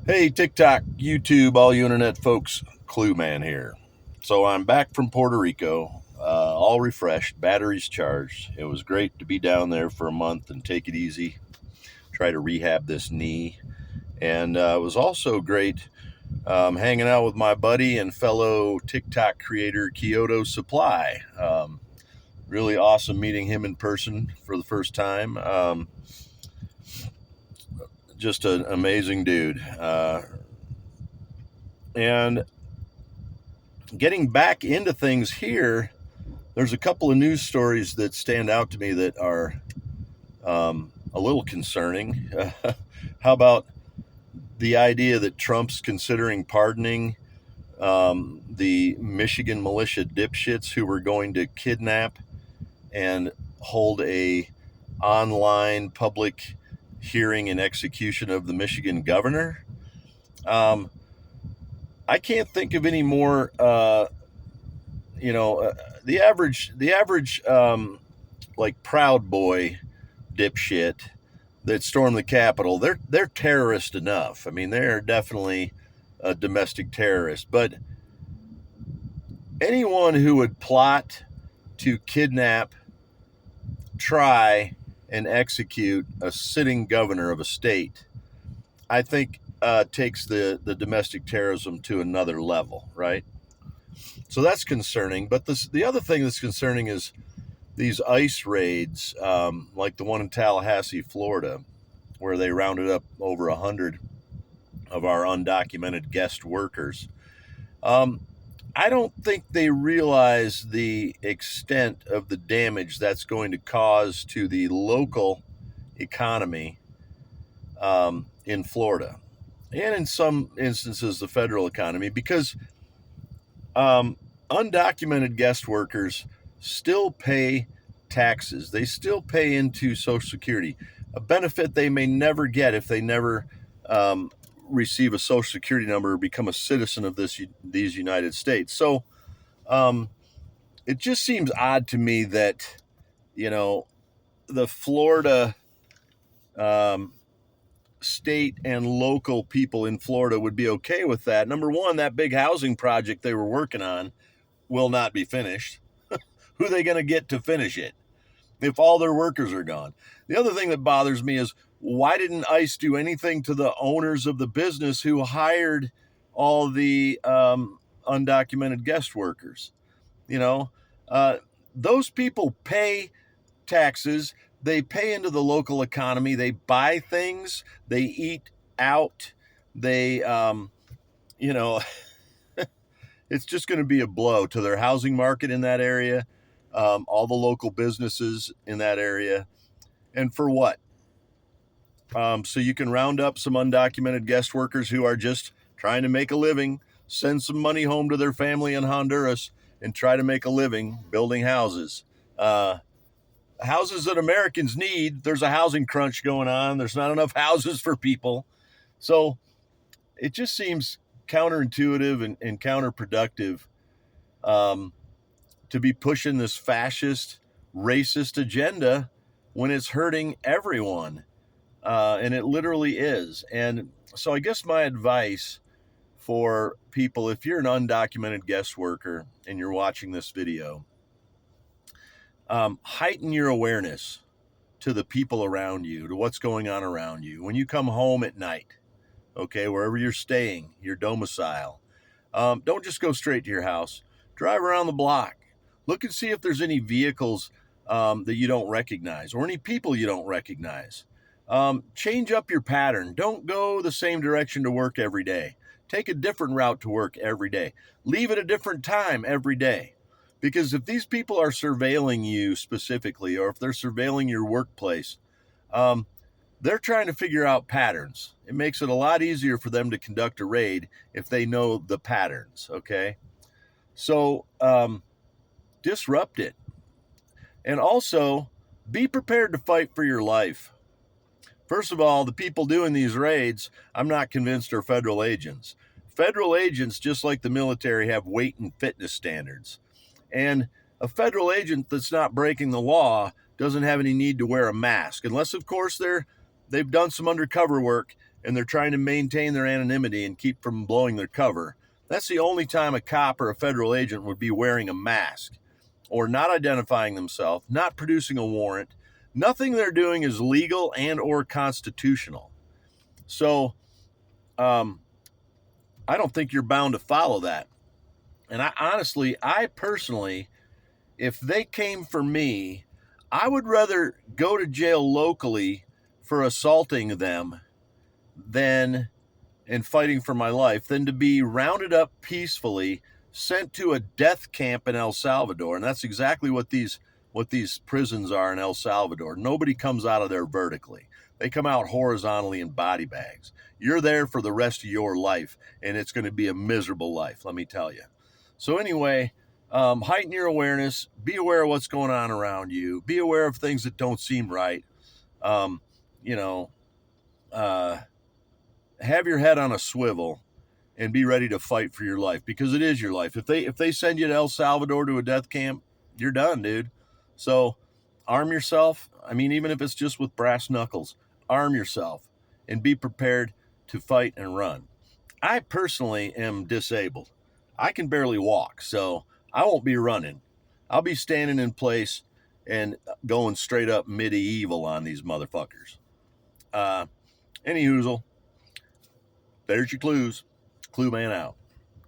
Hey, TikTok, YouTube, all you internet folks, Clue Man here. So I'm back from Puerto Rico, all refreshed, batteries charged. It was great to be down there for a month and take it easy, try to rehab this knee. And it was also great hanging out with my buddy and fellow TikTok creator, Kyoto Supply. Really awesome meeting him in person for the first time. Just an amazing dude. And getting back into things here, there's a couple of news stories that stand out to me that are a little concerning. How about the idea that Trump's considering pardoning the Michigan militia dipshits who were going to kidnap and hold a online public hearing and execution of the Michigan governor? Um, I can't think of any more. The average like Proud Boy dipshit that stormed the Capitol, they're terrorist enough. I mean, they're definitely a domestic terrorist. But anyone who would plot to kidnap, try, and execute a sitting governor of a state, I think takes the domestic terrorism to another level, right? So that's concerning. But the other thing that's concerning is these ICE raids, like the one in Tallahassee, Florida, where they rounded up over 100 of our undocumented guest workers. Um, I don't think they realize the extent of the damage that's going to cause to the local economy in Florida, and in some instances, the federal economy, because um, undocumented guest workers still pay taxes. They still pay into Social Security, a benefit they may never get if they never um, receive a Social Security number or become a citizen of these United States. So um, it just seems odd to me that you know the Florida um, state and local people in Florida would be okay with that. Number one, that big housing project they were working on will not be finished. Who are they going to get to finish it if all their workers are gone? The other thing that bothers me is, why didn't ICE do anything to the owners of the business who hired all the undocumented guest workers? You know, uh, those people pay taxes, they pay into the local economy, they buy things, they eat out, they, you know, it's just going to be a blow to their housing market in that area, all the local businesses in that area. And for what? So you can round up some undocumented guest workers who are just trying to make a living, send some money home to their family in Honduras, and try to make a living building houses. Houses that Americans need. There's a housing crunch going on. There's not enough houses for people. So it just seems counterintuitive and counterproductive um, to be pushing this fascist, racist agenda when it's hurting everyone. And it literally is. And so I guess my advice for people, if you're an undocumented guest worker and you're watching this video, heighten your awareness to the people around you, to what's going on around you. When you come home at night, okay, wherever you're staying, your domicile, don't just go straight to your house. Drive around the block. Look and see if there's any vehicles that you don't recognize or any people you don't recognize. Change up your pattern. Don't go the same direction to work every day. Take a different route to work every day. Leave at a different time every day. Because if these people are surveilling you specifically, or if they're surveilling your workplace, um, they're trying to figure out patterns. It makes it a lot easier for them to conduct a raid if they know the patterns, okay? So disrupt it. And also, be prepared to fight for your life. First of all, the people doing these raids, I'm not convinced are federal agents. Federal agents, just like the military, have weight and fitness standards. And a federal agent that's not breaking the law doesn't have any need to wear a mask, unless, of course, they've done some undercover work and they're trying to maintain their anonymity and keep from blowing their cover, that's the only time a cop or a federal agent would be wearing a mask or not identifying themselves, not producing a warrant. Nothing they're doing is legal and or constitutional. So I don't think you're bound to follow that. And I personally, if they came for me, I would rather go to jail locally for assaulting them than and fighting for my life than to be rounded up peacefully, sent to a death camp in El Salvador. And that's exactly what these prisons are in El Salvador. Nobody comes out of there vertically. They come out horizontally in body bags. You're there for the rest of your life, and it's going to be a miserable life, let me tell you. So anyway, heighten your awareness. Be aware of what's going on around you. Be aware of things that don't seem right. Have your head on a swivel and be ready to fight for your life, because it is your life. If they send you to El Salvador to a death camp, you're done, dude. So arm yourself. I mean, even if it's just with brass knuckles, arm yourself and be prepared to fight and run. I personally am disabled. I can barely walk, so I won't be running. I'll be standing in place and going straight up medieval on these motherfuckers. Any hoozle. There's your clues. Clue man out.